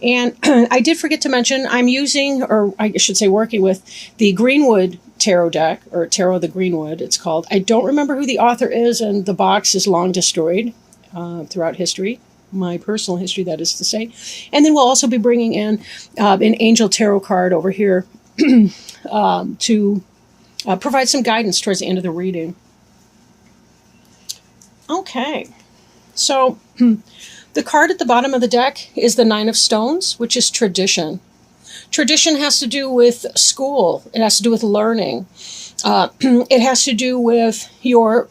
And I did forget to mention I'm using, or I should say working with, the Greenwood Tarot deck, or Tarot of the Greenwood, it's called. I don't remember who the author is, and the box is long destroyed throughout history. My personal history, that is to say. And then we'll also be bringing in an angel tarot card over here to provide some guidance towards the end of the reading. Okay, so the card at the bottom of the deck is the Nine of Stones, which is tradition. Tradition has to do with school. It has to do with learning. It has to do with your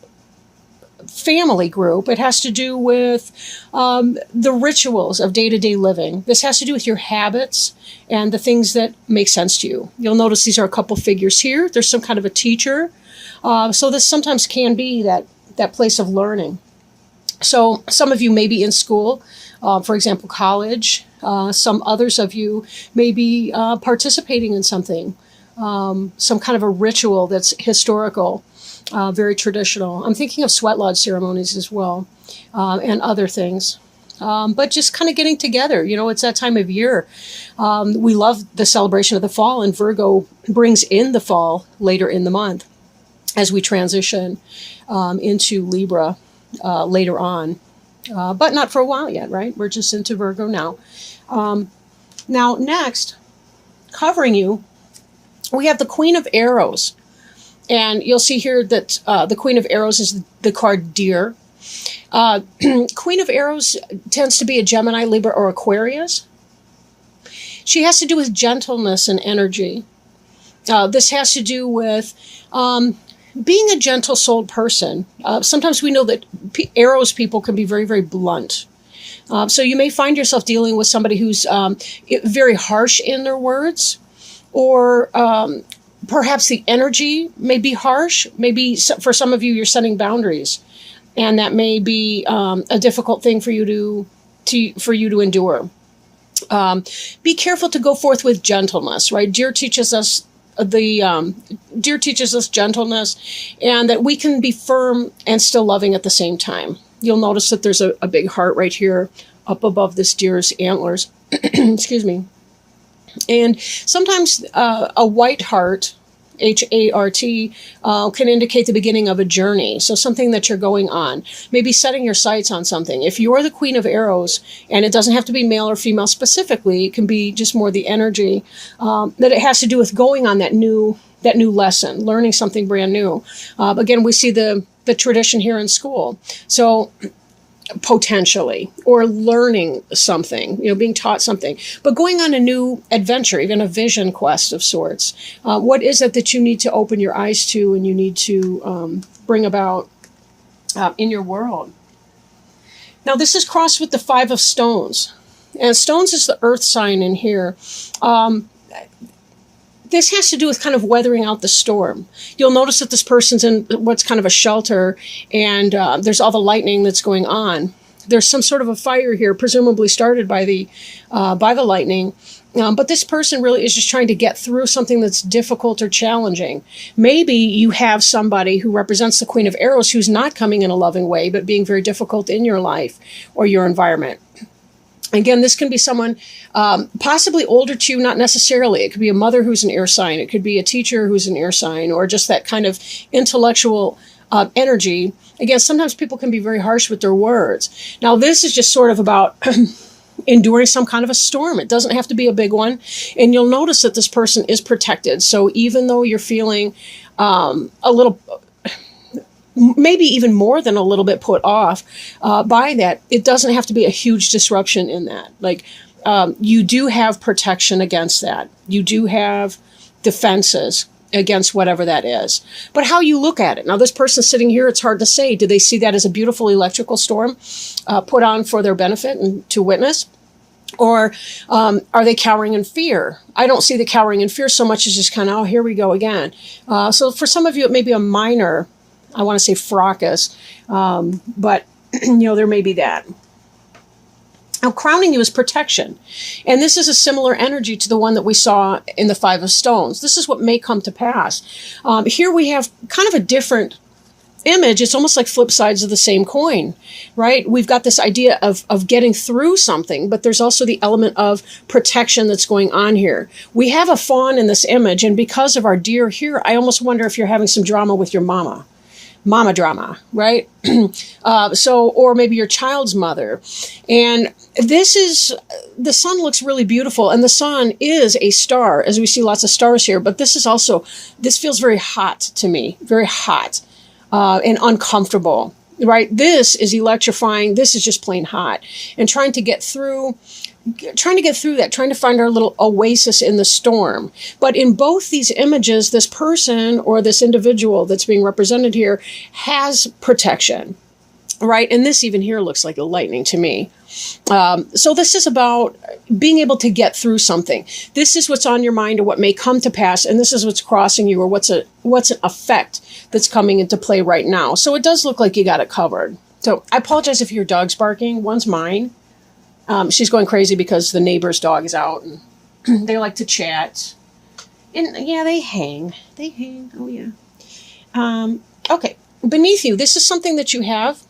family group. It has to do with the rituals of day-to-day living. This has to do with your habits and the things that make sense to you. You'll notice these are a couple figures here. There's some kind of a teacher. So this sometimes can be that place of learning. So some of you may be in school, for example, college. Some others of you may be participating in something, some kind of a ritual that's historical. Very traditional. I'm thinking of sweat lodge ceremonies as well, and other things. But just kind of getting together. You know, it's that time of year. We love the celebration of the fall, and Virgo brings in the fall later in the month as we transition into Libra later on. But not for a while yet, right? We're just into Virgo now. Now, next, covering you, we have the Queen of Arrows. And you'll see here that the Queen of Arrows is the card Deer. Queen of Arrows tends to be a Gemini, Libra, or Aquarius. She has to do with gentleness and energy. This has to do with being a gentle-souled person. Sometimes we know that Arrows people can be very, very blunt. So you may find yourself dealing with somebody who's very harsh in their words, or perhaps the energy may be harsh. Maybe for some of you, you're setting boundaries, and that may be a difficult thing for you to endure. Be careful to go forth with gentleness, right? Deer teaches us gentleness, and that we can be firm and still loving at the same time. You'll notice that there's a big heart right here up above this deer's antlers. Excuse me. And sometimes a white heart, H-A-R-T, can indicate the beginning of a journey. So something that you're going on. Maybe setting your sights on something. If you're the Queen of Arrows, and it doesn't have to be male or female specifically, it can be just more the energy, that it has to do with going on that new lesson, learning something brand new. Again, we see the tradition here in school. So potentially, or learning something, being taught something, but going on a new adventure, even a vision quest of sorts. What is it that you need to open your eyes to and you need to bring about in your world? Now, this is crossed with the Five of Stones, and Stones is the earth sign in here. This has to do with kind of weathering out the storm. You'll notice that this person's in what's kind of a shelter, and there's all the lightning that's going on. There's some sort of a fire here, presumably started by the lightning. But this person really is just trying to get through something that's difficult or challenging. Maybe you have somebody who represents the Queen of Arrows who's not coming in a loving way, but being very difficult in your life or your environment. Again, this can be someone possibly older to you, not necessarily. It could be a mother who's an air sign. It could be a teacher who's an air sign, or just that kind of intellectual energy. Again, sometimes people can be very harsh with their words. Now, this is just sort of about enduring some kind of a storm. It doesn't have to be a big one. And you'll notice that this person is protected. So even though you're feeling a little, maybe even more than a little bit put off by that, it doesn't have to be a huge disruption in that. Like, you do have protection against that. You do have defenses against whatever that is. But how you look at it. Now, this person sitting here, it's hard to say. Do they see that as a beautiful electrical storm put on for their benefit and to witness? Or are they cowering in fear? I don't see the cowering in fear so much as just kind of, oh, here we go again. So for some of you, it may be a minor, I want to say fracas, but there may be that. Now, crowning you is protection. And this is a similar energy to the one that we saw in the Five of Stones. This is what may come to pass. Here we have kind of a different image, it's almost like flip sides of the same coin, right? We've got this idea of getting through something, but there's also the element of protection that's going on here. We have a fawn in this image, and because of our deer here, I almost wonder if you're having some drama with your mama drama, right? Or maybe your child's mother. And the sun looks really beautiful, and the sun is a star, as we see lots of stars here, but this feels very hot to me, very hot. And uncomfortable, right? This is electrifying. This is just plain hot. And trying to get through that, trying to find our little oasis in the storm. But in both these images, this person or this individual that's being represented here has protection, right? And this even here looks like a lightning to me. So this is about being able to get through something. This is what's on your mind or what may come to pass, and this is what's crossing you or what's an effect that's coming into play right now. So it does look like you got it covered. So I apologize if your dog's barking. One's mine. She's going crazy because the neighbor's dog is out, and they like to chat. And yeah, they hang. Oh yeah. Okay. Beneath you, this is something that you have,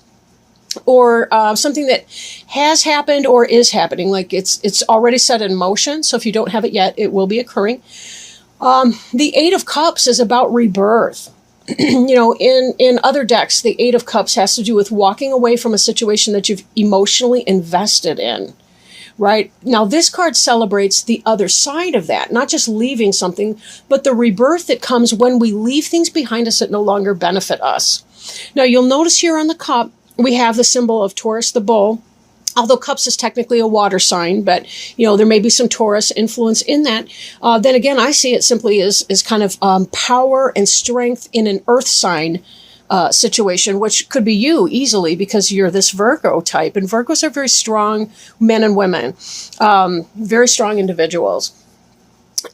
or something that has happened or is happening. Like it's already set in motion. So if you don't have it yet, it will be occurring. The Eight of Cups is about rebirth. In other decks, the Eight of Cups has to do with walking away from a situation that you've emotionally invested in, right? Now, this card celebrates the other side of that, not just leaving something, but the rebirth that comes when we leave things behind us that no longer benefit us. Now, you'll notice here on the cup, we have the symbol of Taurus, the bull. Although Cups is technically a water sign, but, there may be some Taurus influence in that. Then again, I see it simply as kind of power and strength in an earth sign situation, which could be you easily because you're this Virgo type. And Virgos are very strong men and women, very strong individuals.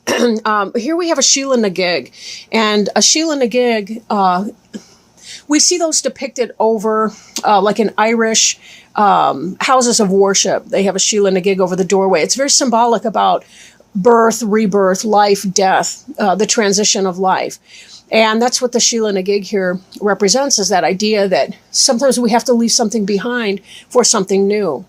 Here we have a Sheila Nagig. And a Sheila Nagig, we see those depicted over like in Irish houses of worship. They have a Sheila Nagig over the doorway. It's very symbolic about birth, rebirth, life, death, the transition of life. And that's what the Sheila Nagig here represents, is that idea that sometimes we have to leave something behind for something new.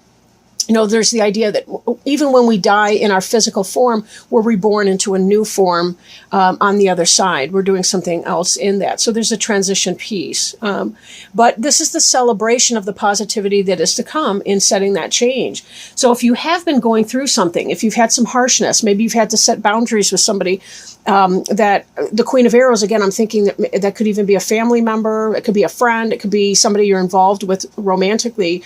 There's the idea that even when we die in our physical form, we're reborn into a new form on the other side. We're doing something else in that. So there's a transition piece. But this is the celebration of the positivity that is to come in setting that change. So if you have been going through something, if you've had some harshness, maybe you've had to set boundaries with somebody, that the Queen of Arrows, again, I'm thinking that could even be a family member. It could be a friend. It could be somebody you're involved with romantically.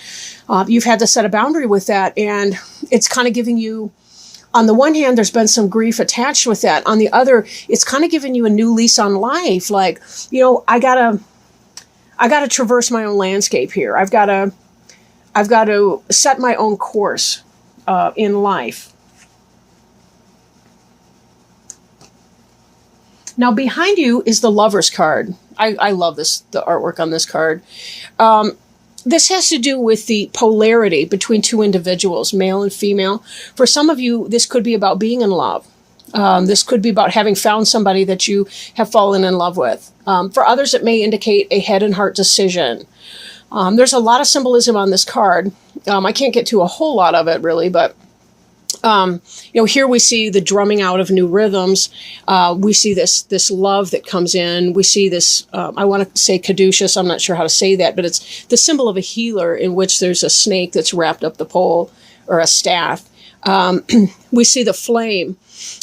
You've had to set a boundary with that, and it's kind of giving you, on the one hand, there's been some grief attached with that. On the other, it's kind of giving you a new lease on life. Like, I gotta traverse my own landscape here. I've got to set my own course in life. Now, behind you is the Lover's card. I love the artwork on this card. This has to do with the polarity between two individuals, male and female. For some of you, this could be about being in love. This could be about having found somebody that you have fallen in love with. For others, it may indicate a head and heart decision. There's a lot of symbolism on this card. I can't get to a whole lot of it, really, but here we see the drumming out of new rhythms. We see this love that comes in. We see this, I want to say caduceus. I'm not sure how to say that, but it's the symbol of a healer in which there's a snake that's wrapped up the pole, or a staff. We see the flame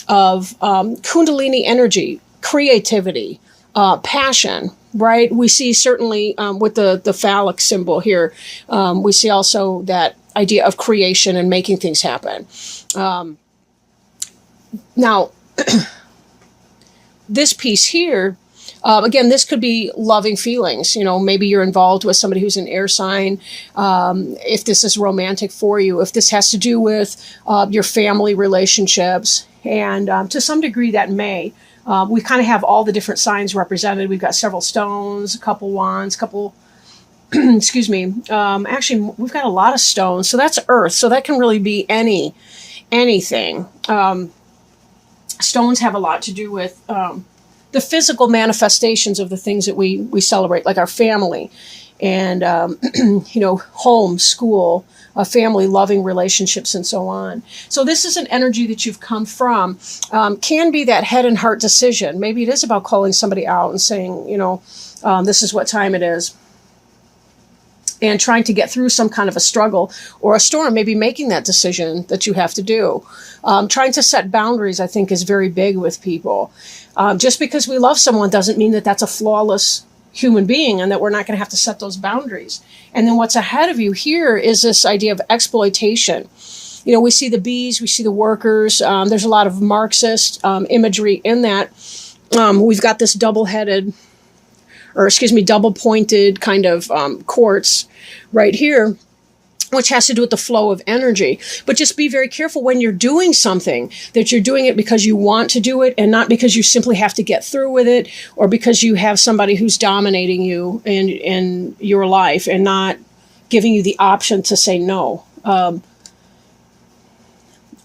of Kundalini energy, creativity, passion, right? We see certainly with the phallic symbol here, we see also that idea of creation and making things happen. Now, this piece here, again, this could be loving feelings. Maybe you're involved with somebody who's an air sign. If this is romantic for you, if this has to do with your family relationships, and to some degree that may. We kind of have all the different signs represented. We've got several stones, a couple wands, excuse me. Actually, we've got a lot of stones. So that's earth. So that can really be anything. Stones have a lot to do with the physical manifestations of the things that we celebrate, like our family and, home, school, family, loving relationships, and so on. So this is an energy that you've come from. Can be that head and heart decision. Maybe it is about calling somebody out and saying, this is what time it is. And trying to get through some kind of a struggle or a storm, maybe making that decision that you have to do. Trying to set boundaries, I think, is very big with people. Just because we love someone doesn't mean that that's a flawless human being and that we're not going to have to set those boundaries. And then what's ahead of you here is this idea of exploitation. We see the bees, we see the workers. There's a lot of Marxist imagery in that. We've got this double-pointed kind of quartz right here, which has to do with the flow of energy. But just be very careful when you're doing something, that you're doing it because you want to do it and not because you simply have to get through with it, or because you have somebody who's dominating you in your life and not giving you the option to say no.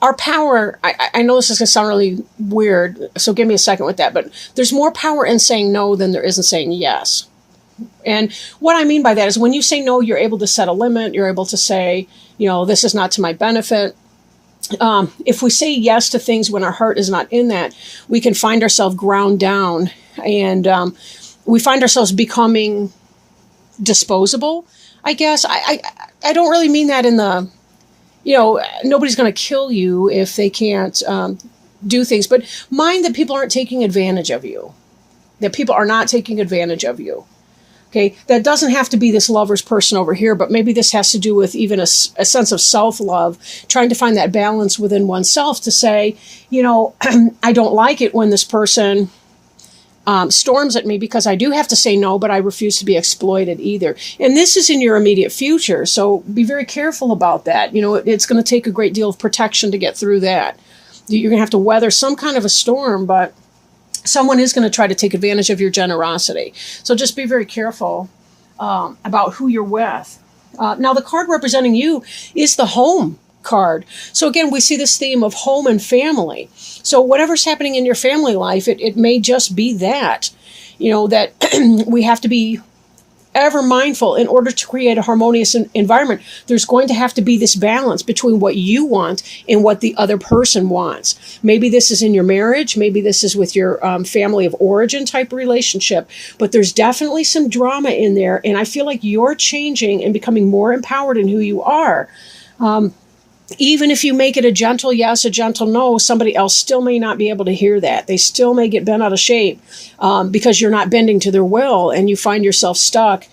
Our power, I know this is going to sound really weird, so give me a second with that, but there's more power in saying no than there is in saying yes. And what I mean by that is when you say no, you're able to set a limit. You're able to say, this is not to my benefit. If we say yes to things when our heart is not in that, we can find ourselves ground down, and we find ourselves becoming disposable, I guess. I don't really mean that in the, nobody's going to kill you if they can't do things, but mind that people aren't taking advantage of you, that people are not taking advantage of you. Okay, that doesn't have to be this lover's person over here, but maybe this has to do with even a sense of self-love, trying to find that balance within oneself to say, I don't like it when this person storms at me because I do have to say no, but I refuse to be exploited either. And this is in your immediate future, so be very careful about that. It's going to take a great deal of protection to get through that. You're going to have to weather some kind of a storm, but someone is going to try to take advantage of your generosity. So just be very careful about who you're with. Now, the card representing you is the home card. So again, we see this theme of home and family. So whatever's happening in your family life, it may just be that, that we have to be ever mindful in order to create a harmonious environment. There's going to have to be this balance between what you want and what the other person wants. Maybe this is in your marriage. Maybe this is with your family of origin type relationship, but there's definitely some drama in there. And I feel like you're changing and becoming more empowered in who you are. Even if you make it a gentle yes, a gentle no, somebody else still may not be able to hear that. They still may get bent out of shape because you're not bending to their will, and you find yourself stuck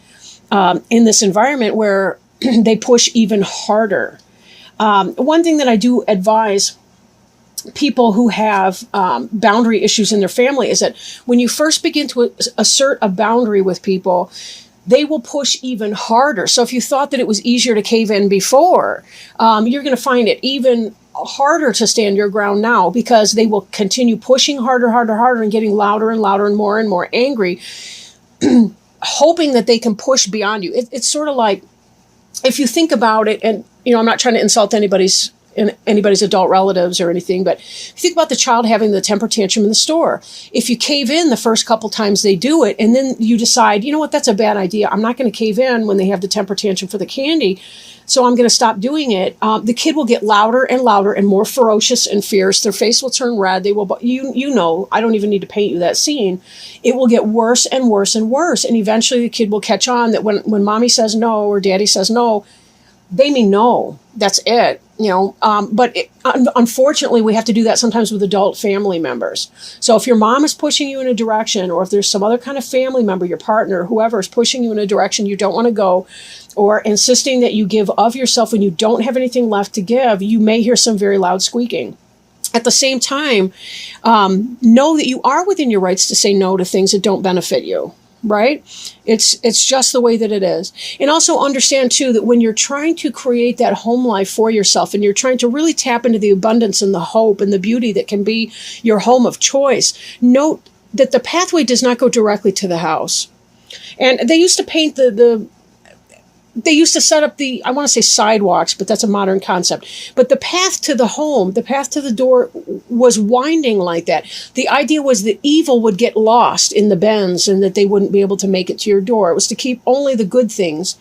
in this environment where they push even harder. One thing that I do advise people who have boundary issues in their family is that when you first begin to assert a boundary with people, they will push even harder. So if you thought that it was easier to cave in before, you're going to find it even harder to stand your ground now, because they will continue pushing harder, and getting louder and louder and more angry, hoping that they can push beyond you. It's sort of like, if you think about it, and I'm not trying to insult anybody's adult relatives or anything, but if you think about the child having the temper tantrum in the store, if you cave in the first couple times they do it, and then you decide, that's a bad idea. I'm not going to cave in when they have the temper tantrum for the candy, so I'm going to stop doing it. The kid will get louder and more ferocious and fierce. Their face will turn red. They will, I don't even need to paint you that scene. It will get worse and worse and worse. And eventually the kid will catch on that when mommy says no or daddy says no, they mean no. That's it. But unfortunately, we have to do that sometimes with adult family members. So if your mom is pushing you in a direction, or if there's some other kind of family member, your partner, whoever is pushing you in a direction you don't want to go, or insisting that you give of yourself when you don't have anything left to give, you may hear some very loud squeaking. At the same time, know that you are within your rights to say no to things that don't benefit you. Right? It's just the way that it is. And also understand too that when you're trying to create that home life for yourself, and you're trying to really tap into the abundance and the hope and the beauty that can be your home of choice, note that the pathway does not go directly to the house. And they used to paint the they used to set up I want to say sidewalks, but that's a modern concept. But the path to the home, the path to the door was winding like that. The idea was that evil would get lost in the bends and that they wouldn't be able to make it to your door. It was to keep only the good things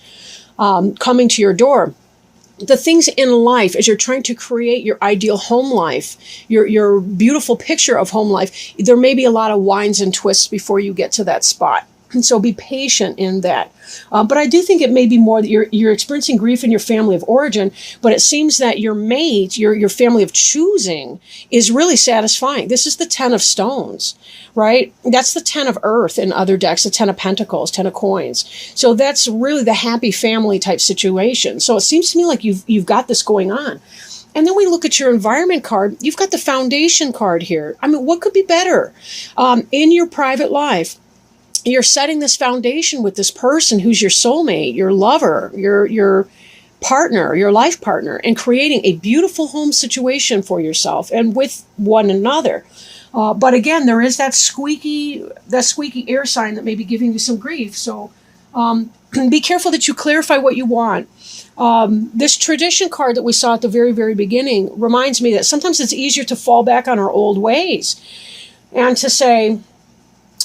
coming to your door. The things in life, as you're trying to create your ideal home life, your beautiful picture of home life, there may be a lot of winds and twists before you get to that spot. And so be patient in that. But I do think it may be more that you're experiencing grief in your family of origin, but it seems that your mate, your family of choosing, is really satisfying. This is the 10 of stones, right? That's the 10 of earth in other decks, the 10 of pentacles, 10 of coins. So that's really the happy family type situation. So it seems to me like you've got this going on. And then we look at your environment card. You've got the foundation card here. I mean, what could be better in your private life? You're setting this foundation with this person who's your soulmate, your lover, your partner, your life partner, and creating a beautiful home situation for yourself and with one another. But again, there is that squeaky air sign that may be giving you some grief. So be careful that you clarify what you want. This tradition card that we saw at the very, very beginning reminds me that sometimes it's easier to fall back on our old ways and to say,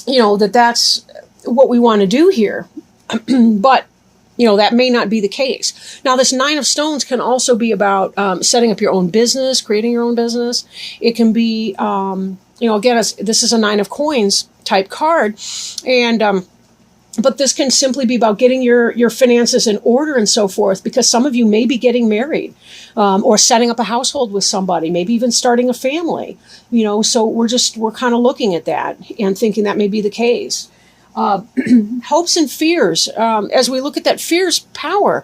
that's what we want to do here. But, that may not be the case. Now, this 9 of stones can also be about setting up your own business, creating your own business. It can be, again, this is a 9 of coins type card. And, but this can simply be about getting your finances in order and so forth, because some of you may be getting married or setting up a household with somebody, maybe even starting a family, so we're kind of looking at that and thinking that may be the case. Hopes and fears. As we look at that, fear's power.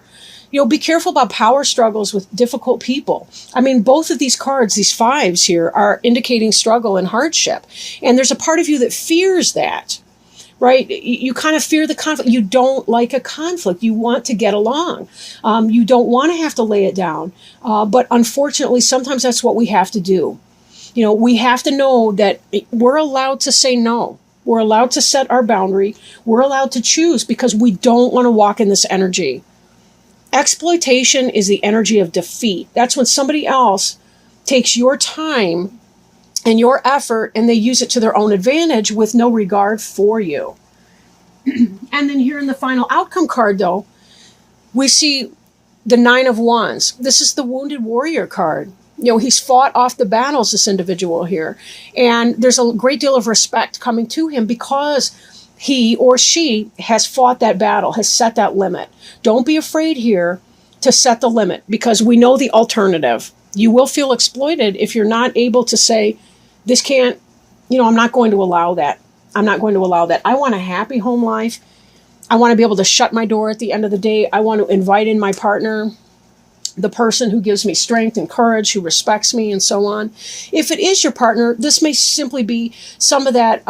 Be careful about power struggles with difficult people. I mean, both of these cards, these 5s here, are indicating struggle and hardship. And there's a part of you that fears that. Right? You kind of fear the conflict. You don't like a conflict. You want to get along. You don't want to have to lay it down. But unfortunately, sometimes that's what we have to do. We have to know that we're allowed to say no. We're allowed to set our boundary. We're allowed to choose because we don't want to walk in this energy. Exploitation is the energy of defeat. That's when somebody else takes your time and your effort, and they use it to their own advantage with no regard for you. And then here in the final outcome card, though, we see the 9 of wands. This is the wounded warrior card. He's fought off the battles, this individual here. And there's a great deal of respect coming to him because he or she has fought that battle, has set that limit. Don't be afraid here to set the limit, because we know the alternative. You will feel exploited if you're not able to say, this can't, I'm not going to allow that. I'm not going to allow that. I want a happy home life. I want to be able to shut my door at the end of the day. I want to invite in my partner, the person who gives me strength and courage, who respects me, and so on. If it is your partner, this may simply be some of that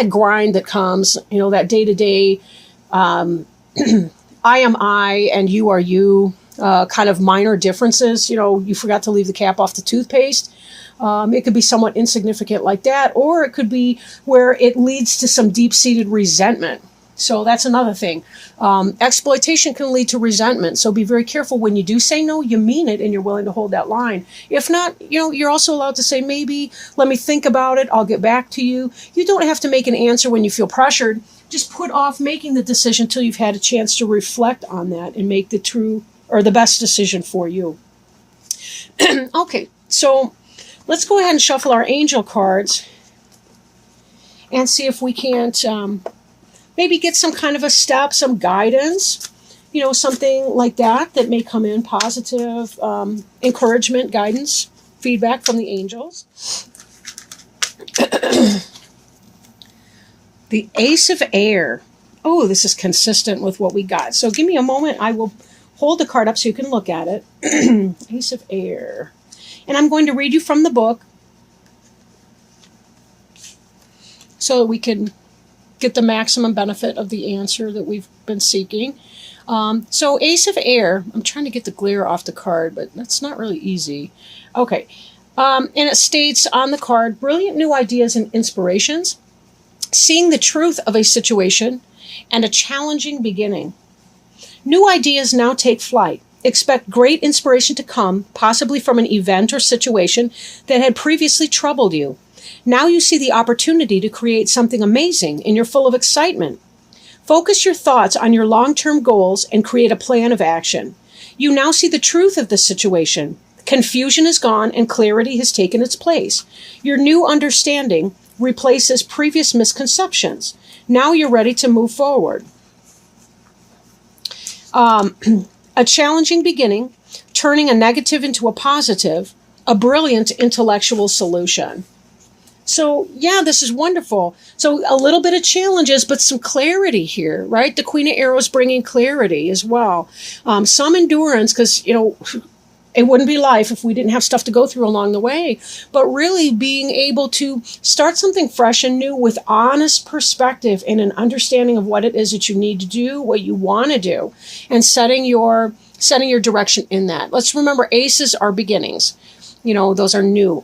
grind that comes, that day-to-day, I am I and you are you, kind of minor differences. You forgot to leave the cap off the toothpaste. It could be somewhat insignificant like that, or it could be where it leads to some deep-seated resentment. So that's another thing. Exploitation can lead to resentment. So be very careful when you do say no, you mean it and you're willing to hold that line. If not, you're also allowed to say, maybe, let me think about it. I'll get back to you. You don't have to make an answer when you feel pressured. Just put off making the decision until you've had a chance to reflect on that and make the true or the best decision for you. Okay, so let's go ahead and shuffle our angel cards and see if we can't maybe get some kind of a step, some guidance, something like that may come in, positive encouragement, guidance, feedback from the angels. The Ace of Air. Oh, this is consistent with what we got. So give me a moment. I will hold the card up so you can look at it. Ace of Air. And I'm going to read you from the book so that we can get the maximum benefit of the answer that we've been seeking. So Ace of Air, I'm trying to get the glare off the card, but that's not really easy. Okay. And it states on the card, brilliant new ideas and inspirations, seeing the truth of a situation, and a challenging beginning. New ideas now take flight. Expect great inspiration to come, possibly from an event or situation that had previously troubled you. Now you see the opportunity to create something amazing and you're full of excitement. Focus your thoughts on your long-term goals and create a plan of action. You now see the truth of the situation. Confusion is gone and clarity has taken its place. Your new understanding replaces previous misconceptions. Now you're ready to move forward. A challenging beginning, turning a negative into a positive, a brilliant intellectual solution. So, yeah, this is wonderful. So a little bit of challenges, but some clarity here, right? The Queen of Arrows bringing clarity as well. Some endurance, because, it wouldn't be life if we didn't have stuff to go through along the way. But really being able to start something fresh and new with honest perspective and an understanding of what it is that you need to do, what you want to do, and setting your direction in that. Let's remember, aces are beginnings. Those are new.